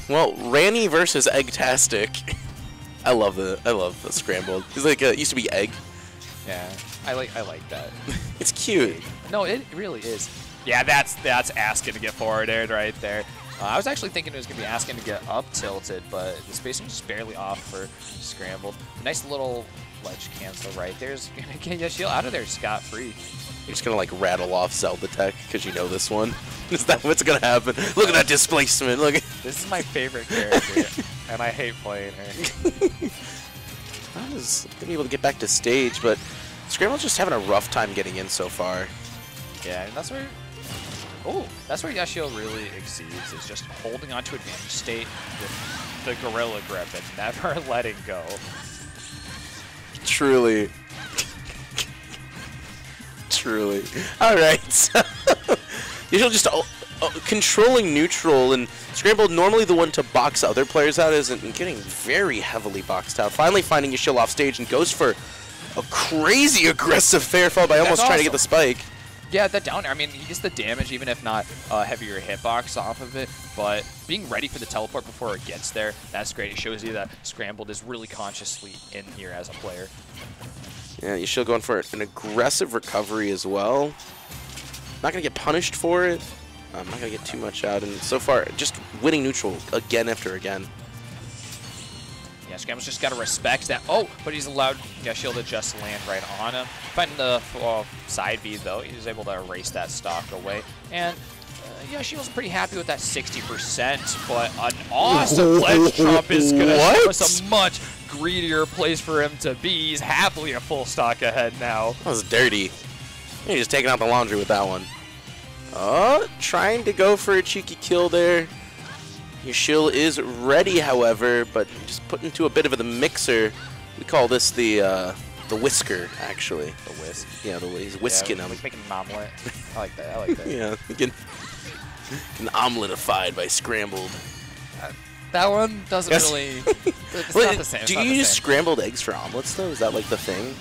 Well, Ranny versus Eggtastic. I love the Scrambled. He's like used to be Egg. Yeah, I like that. It's cute. No, it really is. Yeah, that's asking to get forward aired right there. I was actually thinking it was gonna be asking to get up tilted, but the spacing just barely off for Scrambled. Nice little ledge cancel right there's gonna get Yashill out of there scot free. You're just gonna like rattle off Zelda tech because you know this one. Is that what's gonna happen? Look at that displacement. Look. This is my favorite character, and I hate playing her. I was gonna be able to get back to stage, but Scrambled's just having a rough time getting in so far. Yeah, and that's where. Oh, that's where Yashill really exceeds, is just holding on to advantage state with the gorilla grip and never letting go. Truly. Truly. Alright, so Yashill just controlling neutral, and Scrambled, normally the one to box other players out, isn't getting very heavily boxed out. Finally finding Yashill off stage and goes for a crazy aggressive fair fall by almost trying to get the spike. Yeah, that down air, I mean, he gets the damage, even if not heavier hitbox off of it, but being ready for the teleport before it gets there, that's great. It shows you that Scrambled is really consciously in here as a player. Yeah, Yashill going for an aggressive recovery as well. Not going to get punished for it. I'm not going to get too much out, and so far, just winning neutral again after again. Yeah, Scrambled's just got to respect that. Oh, but he's allowed Yashill to just land right on him. Finding the side B, though, he was able to erase that stock away. And Yashill's pretty happy with that 60%, but an awesome ledge jump is going to show us a much greedier place for him to be. He's happily a full stock ahead now. That was dirty. He's just taking out the laundry with that one. Oh, trying to go for a cheeky kill there. Yashill is ready, however, but just put into a bit of the mixer. We call this the whisker, actually. The whisk? Yeah, he's whisking him. Like making an omelet. I like that. I like that. Yeah, an omeletified by Scrambled. That one doesn't really. It's not the same. Do you use scrambled eggs for omelets though? Is that like the thing?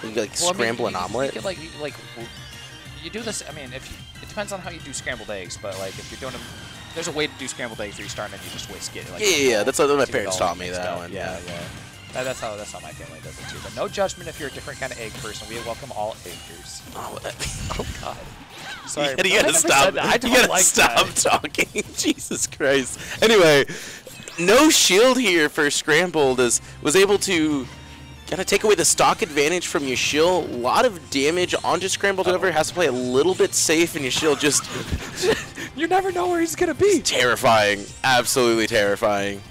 You like scramble an omelet? You could, like you do this. I mean, it depends on how you do scrambled eggs, but like if you're doing them, there's a way to do scrambled eggs where you start and you just whisk it. Like, yeah, that's what my parents taught me that one. Yeah. That's how my family does it too. But no judgment if you're a different kind of egg person. We welcome all eggers. Oh God. Sorry, you gotta stop. You gotta stop talking. Jesus Christ. Anyway, no shield here for Scrambled, as was able to kind of take away the stock advantage from Yashill. A lot of damage onto Scrambled, however, has to play a little bit safe, and Yashill just... You never know where he's gonna be. Terrifying. Absolutely terrifying.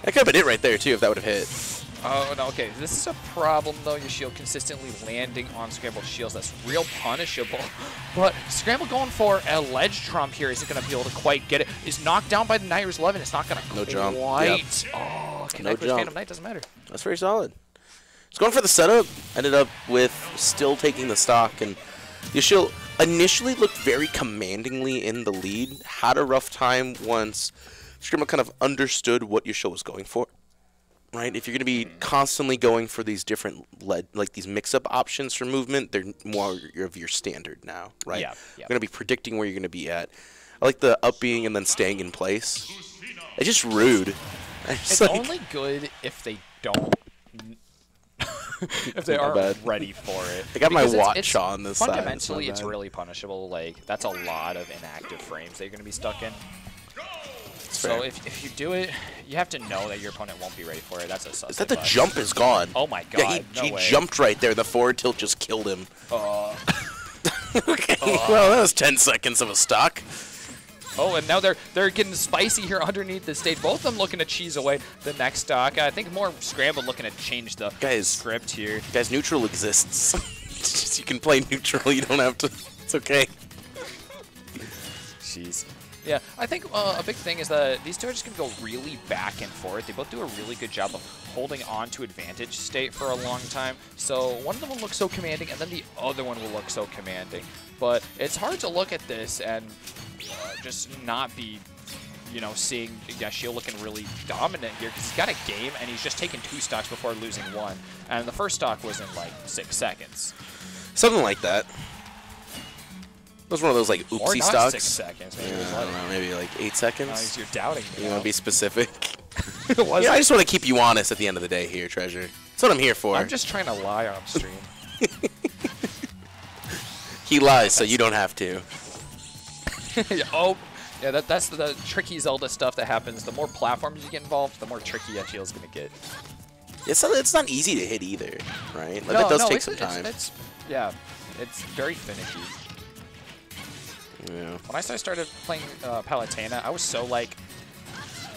That could have been it right there, too, if that would have hit. Oh, no, okay. This is a problem, though. Yashill consistently landing on Scrambled shields. That's real punishable. But Scrambled going for a ledge trump here isn't going to be able to quite get it. He's knocked down by the Knight 11. It's not going to quite. Jump. Yep. Oh, connect with Phantom Knight. Doesn't matter. That's very solid. He's going for the setup. Ended up with still taking the stock. And Yashill initially looked very commandingly in the lead. Had a rough time once Scrambled kind of understood what Yashill was going for. Right, if you're going to be constantly going for these different these mix-up options for movement, they're more of your standard now, right? Yeah. You're going to be predicting where you're going to be at. I like the up being and then staying in place. It's just rude. It's like, only good if they don't, if they aren't ready for it. I got my watch on this side. Fundamentally, it's really punishable. Like, that's a lot of inactive frames that you're going to be stuck in. So if you do it, you have to know that your opponent won't be ready for it. That's a suspect. Is that the jump is gone? Oh my God! Yeah, he jumped right there. The forward tilt just killed him. Okay. Well, that was 10 seconds of a stock. Oh, and now they're getting spicy here underneath the stage. Both of them looking to cheese away the next stock. I think more Scrambled looking to change the script here. Guys, neutral exists. You can play neutral. You don't have to. It's okay. Jeez. Yeah, I think a big thing is that these two are just going to go really back and forth. They both do a really good job of holding on to advantage state for a long time. So one of them will look so commanding, and then the other one will look so commanding. But it's hard to look at this and just not be, seeing Yashill looking really dominant here, because he's got a game, and he's just taken 2 stocks before losing 1. And the first stock was in, like, 6 seconds. Something like that. was one of those like Or oopsie not stocks. 6 seconds. Maybe, Yeah, I don't know, maybe like 8 seconds. You're doubting me. You want to be specific? Was I just want to keep you honest at the end of the day here, Treasure. That's what I'm here for. I'm just trying to lie on stream. He lies, so you don't have to. Oh, yeah, that's the tricky Zelda stuff that happens. The more platforms you get involved, the more tricky Yashill's going to get. It's not easy to hit either, right? Like, that does take some time. Yeah, it's very finicky. Yeah. When I started playing Palutena, I was so like,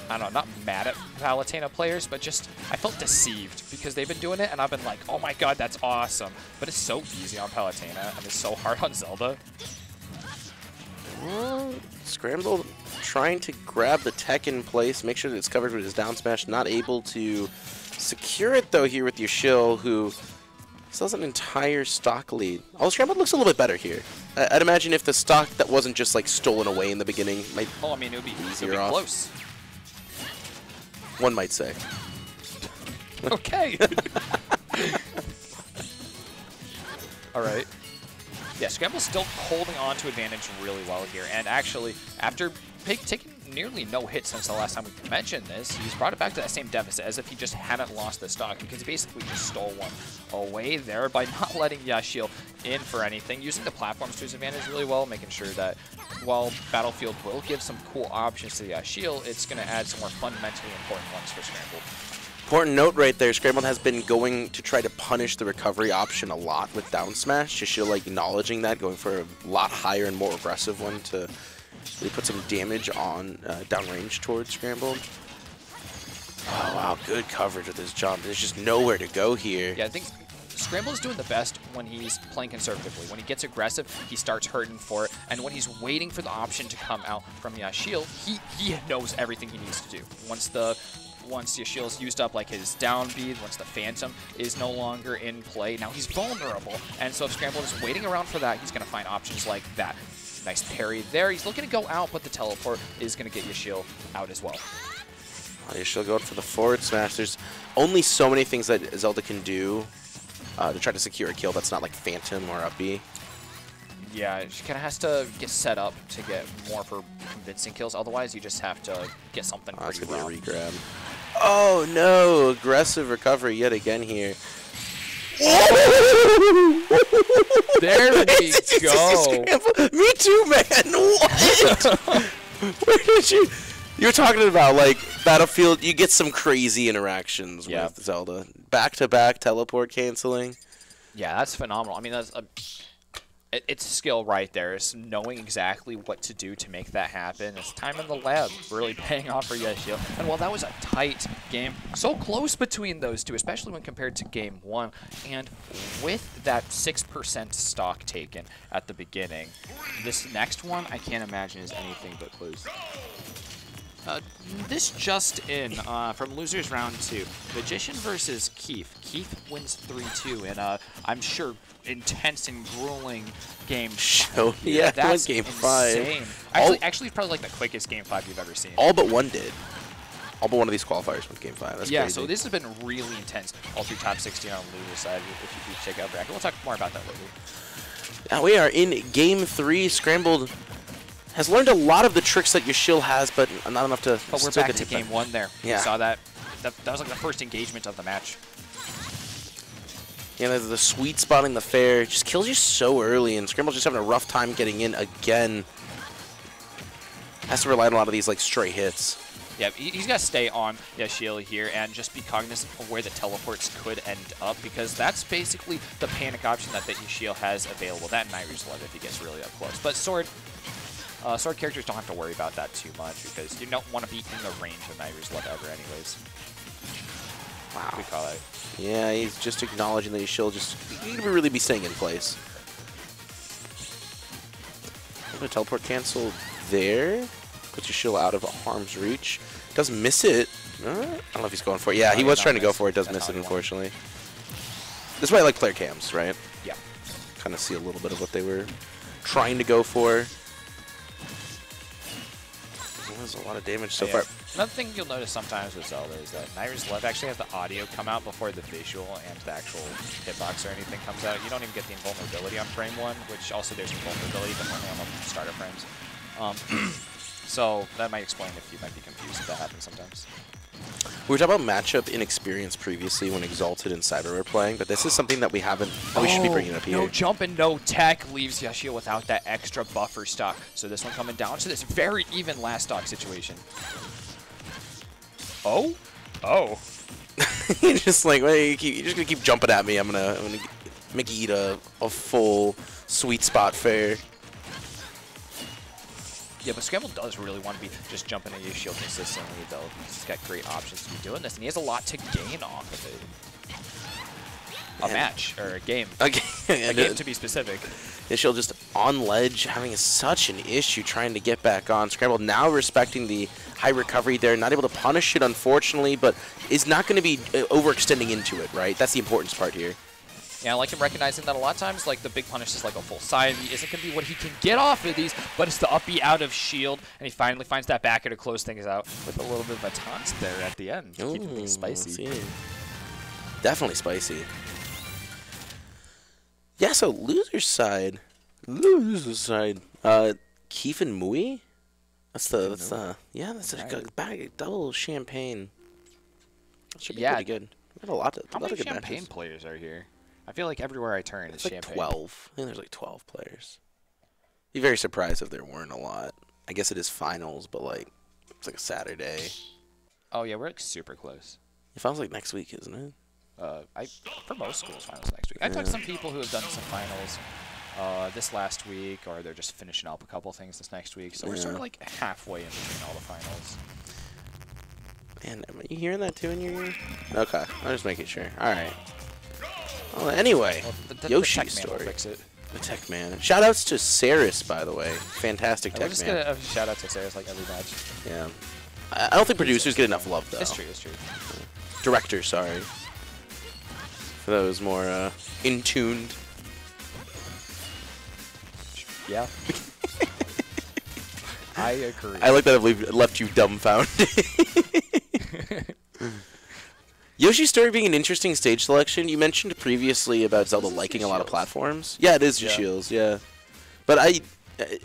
I don't know, not mad at Palutena players, but just I felt deceived because they've been doing it, and I've been like, oh my god, that's awesome. But it's so easy on Palutena, and it's so hard on Zelda. Scrambled trying to grab the tech in place, make sure that it's covered with his down smash. Not able to secure it, though, here with Yashill, who still has an entire stock lead. Although Scrambled looks a little bit better here. I'd imagine if the stock that wasn't just, like, stolen away in the beginning might Oh, I mean, it would be easier close. One might say. Okay. All right. Yeah, Scrambled still holding on to advantage really well here. And actually, after taking nearly no hits since the last time we mentioned this, he's brought it back to that same deficit as if he just hadn't lost the stock, because he basically just stole one away there by not letting Yashill in for anything, using the platforms to his advantage really well, making sure that while Battlefield will give some cool options to Yashill, it's going to add some more fundamentally important ones for Scrambled. Important note right there, Scrambled has been going to try to punish the recovery option a lot with down smash. Yashill, like, acknowledging that, going for a lot higher and more aggressive one to really put some damage on downrange towards Scrambled. Oh, wow, good coverage with his jump. There's just nowhere to go here. Yeah, I think Scrambled is doing the best when he's playing conservatively. When he gets aggressive, he starts hurting for it. And when he's waiting for the option to come out from Yashill, he knows everything he needs to do. Once Yashill's used up like his down beat, once the Phantom is no longer in play, now he's vulnerable. And so if Scrambled is waiting around for that, he's going to find options like that. Nice parry there. He's looking to go out, but the teleport is going to get Yashill out as well. Yashill going for the forward smash. There's only so many things that Zelda can do to try to secure a kill that's not like Phantom or up B. Yeah, she kind of has to get set up to get more for convincing kills. Otherwise, you just have to get something pretty It's going to be a rough. regrab. Oh, no. Aggressive recovery yet again here. There we go. Me too, man. What? Where did you... You were talking about, like, Battlefield, you get some crazy interactions with Zelda. Back-to-back teleport canceling. Yeah, that's phenomenal. I mean, it's skill right there. It's knowing exactly what to do to make that happen. It's time in the lab really paying off for Yashill. And while that was a tight game, so close between those two, especially when compared to Game 1, and with that 6% stock taken at the beginning, this next one I can't imagine is anything but close. This just in from Losers Round 2, Magician versus Keith. Keith wins 3-2 in I'm sure intense and grueling game 5. Yeah, that's game insane. 5. Actually, probably like the quickest game 5 you've ever seen. All but one did. All but one of these qualifiers went game 5. That's yeah, crazy. so this has been really intense. All through top 16 on the loser side if you check out bracket. We'll talk more about that later. Now we are in game 3. Scrambled has learned a lot of the tricks that Yashill has, but not enough to. But we're back to game 1 there. Yeah. We saw that. That was like the first engagement of the match. Yeah, the sweet spotting the fair just kills you so early, and Scramble's just having a rough time getting in again. Has to rely on a lot of these like stray hits. Yeah, he's got to stay on Yashill here and just be cognizant of where the teleports could end up, because that's basically the panic option that Yashill has available. That and Nairu's Love if he gets really up close. But Sword characters don't have to worry about that too much, because you don't want to be in the range of Nairu's Love ever anyways. Wow. We call it. Yeah, he's just acknowledging that Yashill just need to really be staying in place. A teleport cancel there. Puts Yashill out of harm's reach. Does miss it. I don't know if he's going for it. Yeah, he was trying to go for it. Does miss it, unfortunately. This is why I like player cams, right? Yeah. Kind of see a little bit of what they were trying to go for. does a lot of damage so yeah. far. Another thing you'll notice sometimes with Zelda is that Nairi's Love actually has the audio come out before the visual and the actual hitbox or anything comes out. You don't even get the invulnerability on frame 1, which also there's invulnerability, but only on the starter frames. So that might explain if you might be confused if that happens sometimes. We were talking about matchup inexperience previously when Exalted and Cyber were playing, but this is something that we haven't. We should be bringing up here. No jump and no tech leaves Yashill without that extra buffer stock. So this one coming down to this very even last stock situation. Oh, You're just like, well, you're just gonna keep jumping at me. I'm gonna make you eat a full sweet spot fare. Yeah, but Scrambled does really want to be just jumping at Yashill consistently, though. He's got great options to be doing this, and he has a lot to gain off of it. A match, or a game. A game, to be specific. Yashill just on ledge, having such an issue trying to get back on. Scrambled now respecting the high recovery there, not able to punish it, unfortunately, but is not going to be overextending into it, right? That's the importance part here. Yeah, I like him recognizing that a lot of times, like, the big punish is like a full side. He isn't going to be what he can get off of these, but it's the up B out of shield, and he finally finds that backer to close things out with a little bit of a taunt there at the end, keeping things spicy. Definitely spicy. Yeah, so loser's side. Keef and Mui? That's a bag double champagne. That should be pretty good. We have a lot of How many good champagne matches. players are here? I feel like everywhere I turn It's is like champagne. 12. I think there's like 12 players. Be very surprised if there weren't a lot. I guess it is finals, but like it's like a Saturday. Oh yeah, we're like super close. It feels like next week, isn't it? For most schools, finals next week. I talked to some people who have done some finals this last week, or they're just finishing up a couple things this next week. So we're sort of like halfway in between all the finals. Man, am you hearing that too in your ear? Okay, I'm just making sure. All right. Well, anyway, Yoshi's story. Fix it. The Tech Man. Shoutouts to Saris, by the way. Fantastic Tech Man. We're just gonna shout out to Saris like every match. Yeah. I don't think producers get enough love though. It's true. It's true. Directors, sorry. For those more in tuned. Yeah. I agree. I like that I've left you dumbfounded. Yoshi's story being an interesting stage selection. You mentioned previously about Zelda liking a lot of platforms. Yeah, it is Yashill's, yeah. But I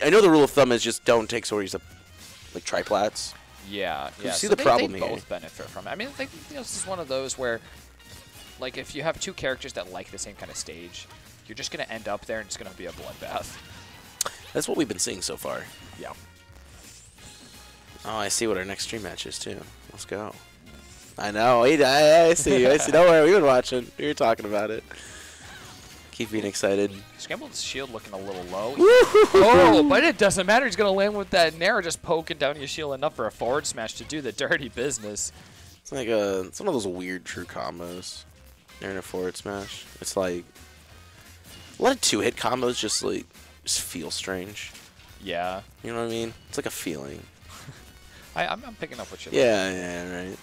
know the rule of thumb is just don't take stories up like triplats. Yeah. You see the problem here. They both benefit from it. I mean, I think this is one of those where, like, if you have two characters that like the same kind of stage, you're just going to end up there and it's going to be a bloodbath. That's what we've been seeing so far. Yeah. Oh, I see what our next stream match is, too. Let's go. I know. I see. I see. Don't worry. We've been watching. We were talking about it. Keep being excited. Scrambled's shield looking a little low. Oh, but it doesn't matter. He's going to land with that Nair just poking down your shield enough for a forward smash to do the dirty business. It's like it's one of those weird true combos. Nair and a forward smash. It's like a lot of two-hit combos just feel strange. Yeah. You know what I mean? It's like a feeling. I'm picking up what you're Yeah, right.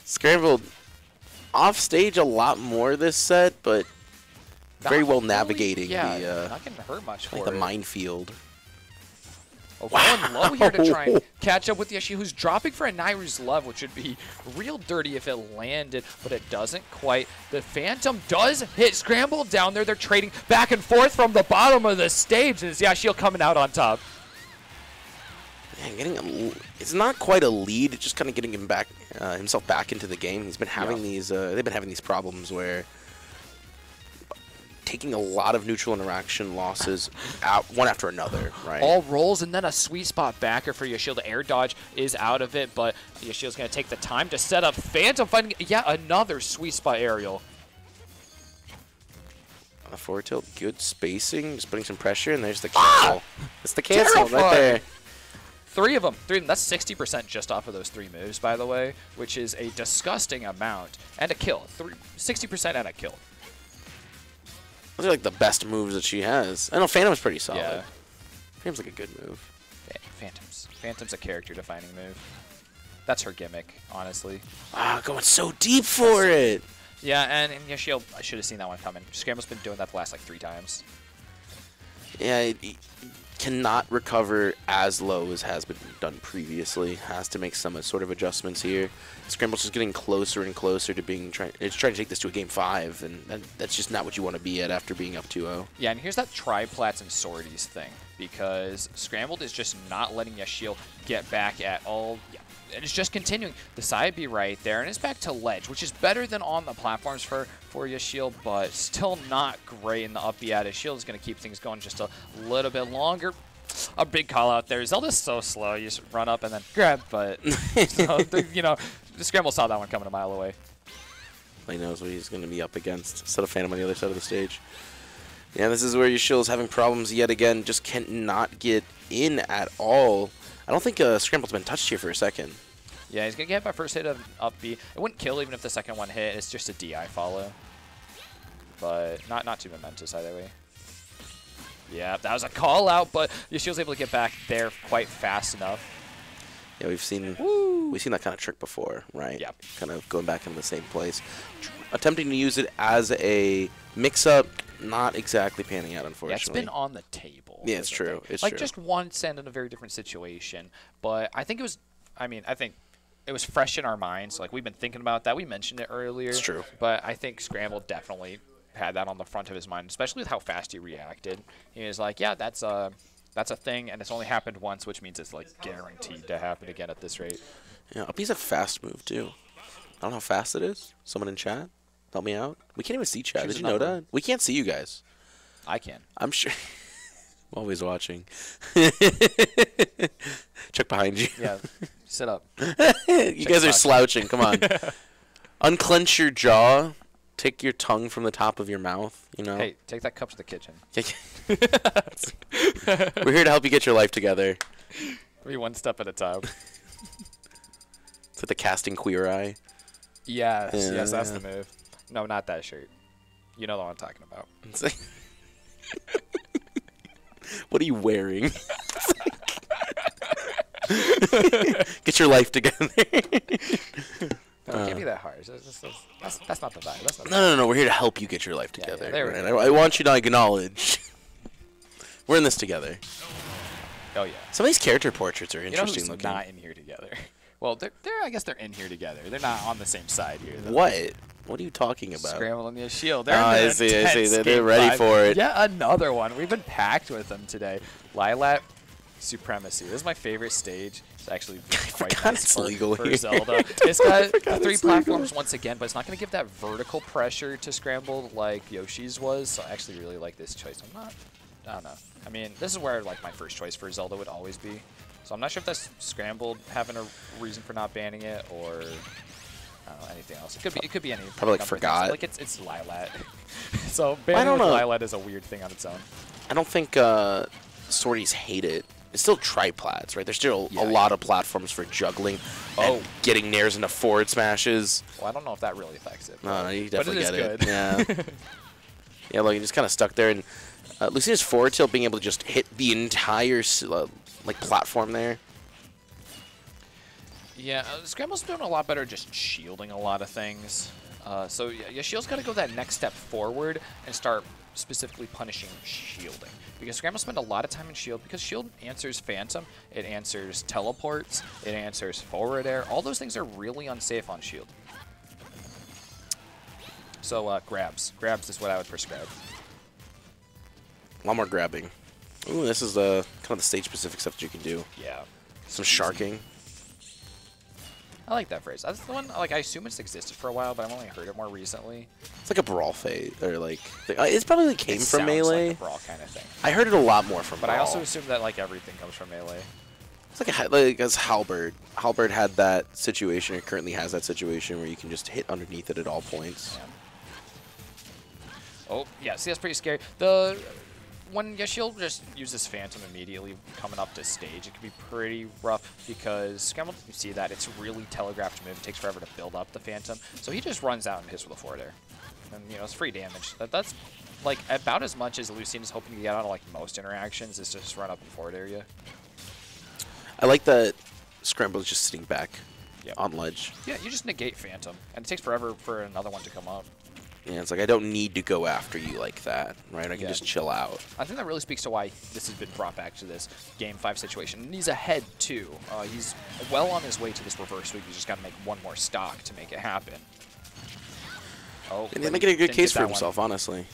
Scrambled off stage a lot more this set, but very well navigating the not getting hurt much for the minefield. Oh, going low here to try and catch up with Yashill, who's dropping for a Nairu's Love, which would be real dirty if it landed, but it doesn't quite. The Phantom does hit Scrambled down there. They're trading back and forth from the bottom of the stage, and it's Yashill coming out on top. Man, it's not quite a lead, just kind of getting him back, himself back into the game. He's been having these, they've been having these problems where taking a lot of neutral interaction losses one after another, right? All rolls and then a sweet spot backer for Yashill. The air dodge is out of it, but Yashill's going to take the time to set up Phantom, finding yet another sweet spot aerial. On the forward tilt, good spacing, just putting some pressure, and there's the cancel. It's the cancel right there. Three of them. That's 60% just off of those three moves, by the way, which is a disgusting amount. And a kill. 60% and a kill. Those are like the best moves that she has. I know Phantom's pretty solid. Yeah. Phantom's like a good move. Phantom's a character-defining move. That's her gimmick, honestly. Ah, going so deep for it. Yeah, and Yashill, I should have seen that one coming. Scrambled has been doing that the last like 3 times. Yeah, cannot recover as low as has been done previously. Has to make some sort of adjustments here. Scrambled's just getting closer and closer to being it's trying to take this to a game 5, and that's just not what you want to be at after being up 2-0. Yeah, and here's that triplats and sorties thing, because Scrambled is just not letting Yashill get back at all. Yeah, and it's just continuing. The side B right there, and it's back to ledge, which is better than on the platforms for Yashill, but still not great in the up B. Yashill is going to keep things going just a little bit longer. A big call out there. Zelda's so slow. You just run up and then grab, but so, you know, the Scramble saw that one coming a mile away. He knows what he's going to be up against. Set a Phantom on the other side of the stage. Yeah, this is where Yashill is having problems yet again. Just cannot get in at all. I don't think Scrambled's been touched here for a second. Yeah, he's going to get my first hit of up B. It wouldn't kill even if the second one hit. It's just a DI follow. But not too momentous either way. Yeah, that was a call out, but Yashill's able to get back there quite fast enough. Yeah, we've seen that kind of trick before, right? Yeah. Kind of going back into the same place. Attempting to use it as a mix-up, not exactly panning out, unfortunately. Yeah, it's been on the table. Yeah, it's true. It's like true. just once and in a very different situation. But I think it was, I think it was fresh in our minds. Like, we've been thinking about that. We mentioned it earlier. It's true. But I think Scramble definitely had that on the front of his mind, especially with how fast he reacted. He was like, yeah, that's a thing, and it's only happened once, which means it's like guaranteed to happen again at this rate. Yeah, up B's a fast move too. I don't know how fast it is. Someone in chat, help me out. We can't even see chat. Did you know that? We can't see you guys. I can. I'm sure. I'm always watching. Check behind you. Yeah, sit up. You guys are slouching. Come on. Unclench your jaw. Take your tongue from the top of your mouth, you know? Hey, take that cup to the kitchen. We're here to help you get your life together. Maybe one step at a time. It's like the casting Queer Eye. Yes, yes, that's the move. No, not that shirt. You know what I'm talking about. What are you wearing? Get your life together. Don't give me that hard. That's not the vibe. That's not the No. We're here to help you get your life together. Yeah, there we go. I want you to acknowledge we're in this together. Oh yeah. Some of these character portraits are interesting looking. looking. Not in here together. Well, I guess they're in here together. They're not on the same side here, though. What? What are you talking about? Scrambled on the Yashill. They're I see. They're ready for it. Yeah, another one. We've been packed with them today. Lilac Supremacy. This is my favorite stage. It's actually quite nice for Zelda. It's got 3 platforms once again, but it's not going to give that vertical pressure to Scrambled like Yoshi's was. So I actually really like this choice. I don't know. I mean, this is where like my first choice for Zelda would always be. So I'm not sure if that's Scrambled having a reason for not banning it, or I don't know, anything else. It could be any. Probably like forgot. Like it's Lilat. So banning with Lilat is a weird thing on its own. I don't think sorties hate it. It's still triplats, right? There's still a lot of platforms for juggling and getting nairs into forward smashes. Well, I don't know if that really affects it. No, you definitely get it. Good. Yeah. Yeah, look, you're just kind of stuck there. And Lucina's forward tilt being able to just hit the entire platform there. Yeah, Scramble's doing a lot better just shielding a lot of things. So Yashill's got to go that next step forward and start specifically punishing shielding. Because Scramble spent a lot of time in shield, because shield answers Phantom, it answers teleports, it answers forward air. All those things are really unsafe on shield. So grabs. Grabs is what I would prescribe. A lot more grabbing. Ooh, this is the kind of the stage-specific stuff that you can do. Yeah. Some sharking. I like that phrase. That's the one, like, I assume it's existed for a while, but I've only heard it more recently. It's like a brawl phase, or like, it's probably came from Melee. Like a brawl kind of thing. I heard it a lot more from Brawl. But I also assume that, like, everything comes from Melee. It's like as Halberd. Halberd had that situation, or currently has that situation, where you can just hit underneath it at all points. Yeah. Oh, yeah, see, that's pretty scary. When Yashill just uses Phantom immediately coming up to stage, it can be pretty rough because Scrambled, you see that, it's a really telegraphed move. It takes forever to build up the Phantom. So he just runs out and hits with a forward air. And, you know, it's free damage. That's, like, about as much as Lucina's hoping to get out of, like, most interactions is to just run up in forward area. I like that Scramble's just sitting back on ledge. Yeah, you just negate Phantom, and it takes forever for another one to come up. Yeah, it's like I don't need to go after you like that, right? I can just chill out. I think that really speaks to why this has been brought back to this Game 5 situation. And he's ahead, too. He's well on his way to this reverse sweep. He's just got to make one more stock to make it happen. Oh, and he's making a good case for himself, honestly.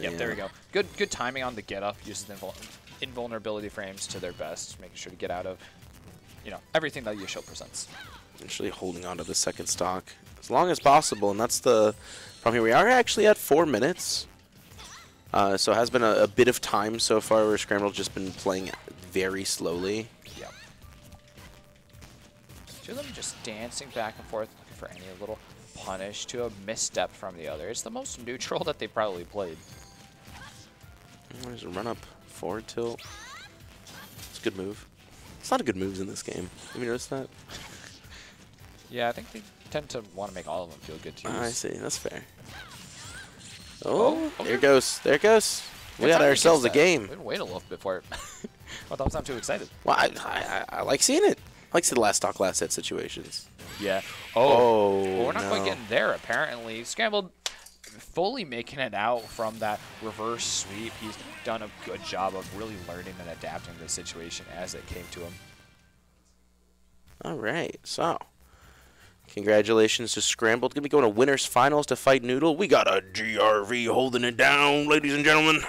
Yep, there we go. Good timing on the get up. Uses the invulnerability frames to their best, making sure to get out of, you know, everything that Yashill presents. Actually holding on to the second stock as long as possible, and that's the problem here. We are actually at 4 minutes, so it has been a bit of time so far where Scrambled just been playing very slowly. Yep. Two of them just dancing back and forth, looking for any little punish to a misstep from the other. It's the most neutral that they probably played. There's a run up forward tilt. It's a good move. It's a lot of good moves in this game. Have you noticed that? Yeah, I think they tend to want to make all of them feel good to use. I see. That's fair. Oh, there it goes. There it goes. We got ourselves a game. We didn't wait a little bit for it. I thought I'm too excited. Well, I like seeing it. I like seeing the last stock, last set situations. Yeah. Oh, well, we're not quite getting there, apparently. Scrambled fully making it out from that reverse sweep. He's done a good job of really learning and adapting to the situation as it came to him. All right, so congratulations to Scrambled. Gonna be going to winners finals to fight Noodle. We got a GRV holding it down, ladies and gentlemen.